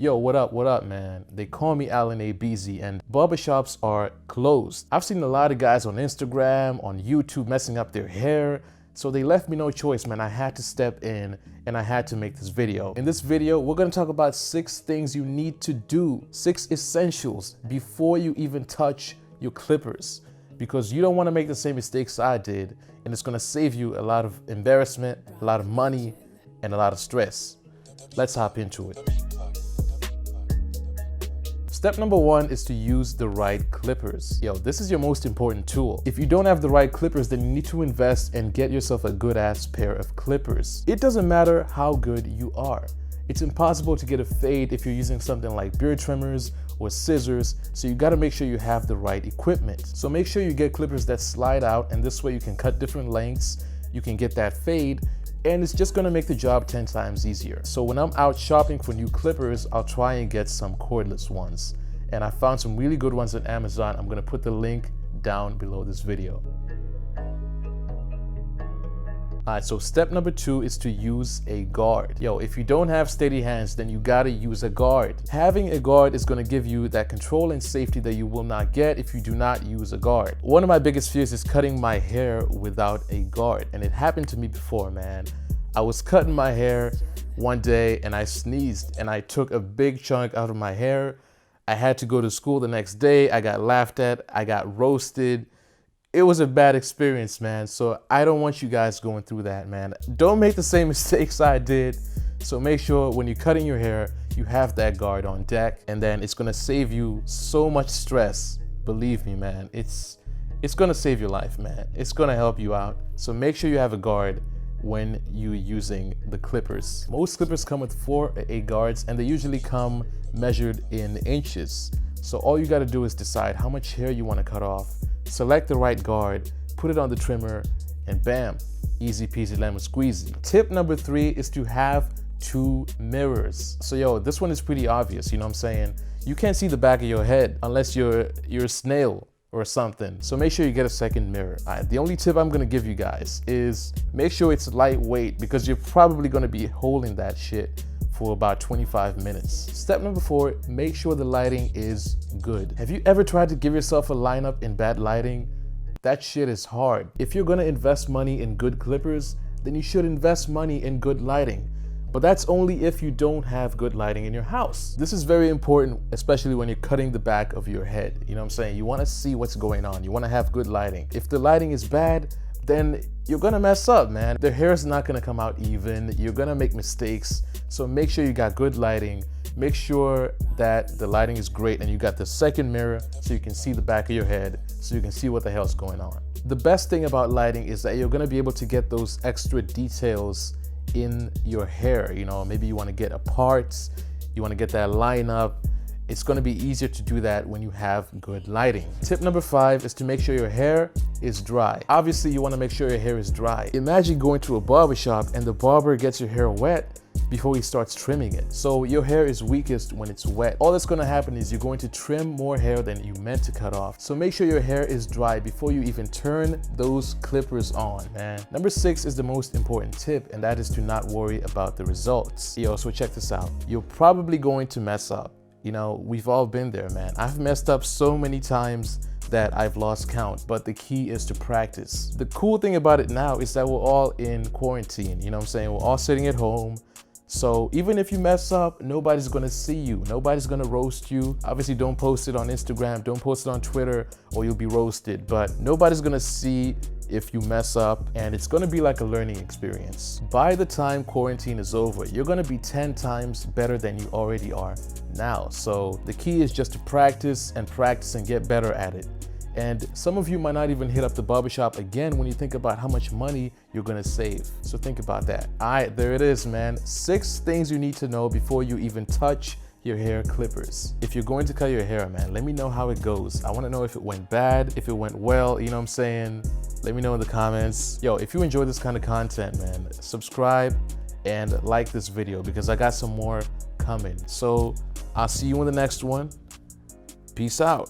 Yo, what up, man? They call me A-Beezy, and barbershops are closed. I've seen a lot of guys on Instagram, on YouTube messing up their hair, so they left me no choice, man. I had to step in and I had to make this video. In this video, we're gonna talk about 6 things you need to do, 6 essentials before you even touch your clippers, because you don't wanna make the same mistakes I did, and it's gonna save you a lot of embarrassment, a lot of money, and a lot of stress. Let's hop into it. Step number 1 is to use the right clippers. Yo, this is your most important tool. If you don't have the right clippers, then you need to invest and get yourself a good ass pair of clippers. It doesn't matter how good you are. It's impossible to get a fade if you're using something like beard trimmers or scissors, so you gotta make sure you have the right equipment. So make sure you get clippers that slide out, and this way you can cut different lengths, you can get that fade, and it's just gonna make the job 10 times easier. So when I'm out shopping for new clippers, I'll try and get some cordless ones. And I found some really good ones on Amazon. I'm gonna put the link down below this video. All right, so step number 2 is to use a guard. Yo, if you don't have steady hands, then you gotta use a guard. Having a guard is gonna give you that control and safety that you will not get if you do not use a guard. One of my biggest fears is cutting my hair without a guard, and it happened to me before, man. I was cutting my hair one day and I sneezed and I took a big chunk out of my hair. I had to go to school the next day. I got laughed at, I got roasted. It was a bad experience, man. So I don't want you guys going through that, man. Don't make the same mistakes I did. So make sure when you're cutting your hair, you have that guard on deck, and then it's gonna save you so much stress. Believe me, man, it's gonna save your life, man. It's gonna help you out. So make sure you have a guard when you're using the clippers. Most clippers come with 4 A guards, and they usually come measured in inches. So all you gotta do is decide how much hair you wanna cut off, select the right guard, put it on the trimmer, and bam, easy peasy lemon squeezy. Tip number 3 is to have 2 mirrors. So yo, this one is pretty obvious, you know what I'm saying? You can't see the back of your head unless you're a snail or something. So make sure you get a second mirror. The only tip I'm gonna give you guys is make sure it's lightweight, because you're probably gonna be holding that shit for about 25 minutes. Step number 4, make sure the lighting is good. Have you ever tried to give yourself a lineup in bad lighting? That shit is hard. If you're gonna invest money in good clippers, then you should invest money in good lighting. But that's only if you don't have good lighting in your house. This is very important, especially when you're cutting the back of your head. You know what I'm saying? You wanna see what's going on. You wanna have good lighting. If the lighting is bad, then you're gonna mess up, man. The hair is not gonna come out even. You're gonna make mistakes. So make sure you got good lighting. Make sure that the lighting is great and you got the second mirror so you can see the back of your head, so you can see what the hell's going on. The best thing about lighting is that you're gonna be able to get those extra details in your hair. You know, maybe you wanna get a part, you wanna get that line up. It's gonna be easier to do that when you have good lighting. Tip number 5 is to make sure your hair is dry. Obviously, you wanna make sure your hair is dry. Imagine going to a barbershop and the barber gets your hair wet before he starts trimming it. So your hair is weakest when it's wet. All that's gonna happen is you're going to trim more hair than you meant to cut off. So make sure your hair is dry before you even turn those clippers on, man. Number 6 is the most important tip, and that is to not worry about the results. Yo, so check this out. You're probably going to mess up. You know, we've all been there, man. I've messed up so many times that I've lost count, but the key is to practice. The cool thing about it now is that we're all in quarantine, you know what I'm saying? We're all sitting at home. So even if you mess up, nobody's gonna see you. Nobody's gonna roast you. Obviously, don't post it on Instagram, don't post it on Twitter, or you'll be roasted. But nobody's gonna see if you mess up, and it's gonna be like a learning experience. By the time quarantine is over, you're gonna be 10 times better than you already are now. So the key is just to practice and get better at it. And some of you might not even hit up the barbershop again when you think about how much money you're gonna save. So think about that. All right, there it is, man. 6 things you need to know before you even touch your hair clippers. If you're going to cut your hair, man, let me know how it goes. I wanna know if it went bad, if it went well, you know what I'm saying? Let me know in the comments. Yo, if you enjoy this kind of content, man, subscribe and like this video, because I got some more coming. So I'll see you in the next one. Peace out.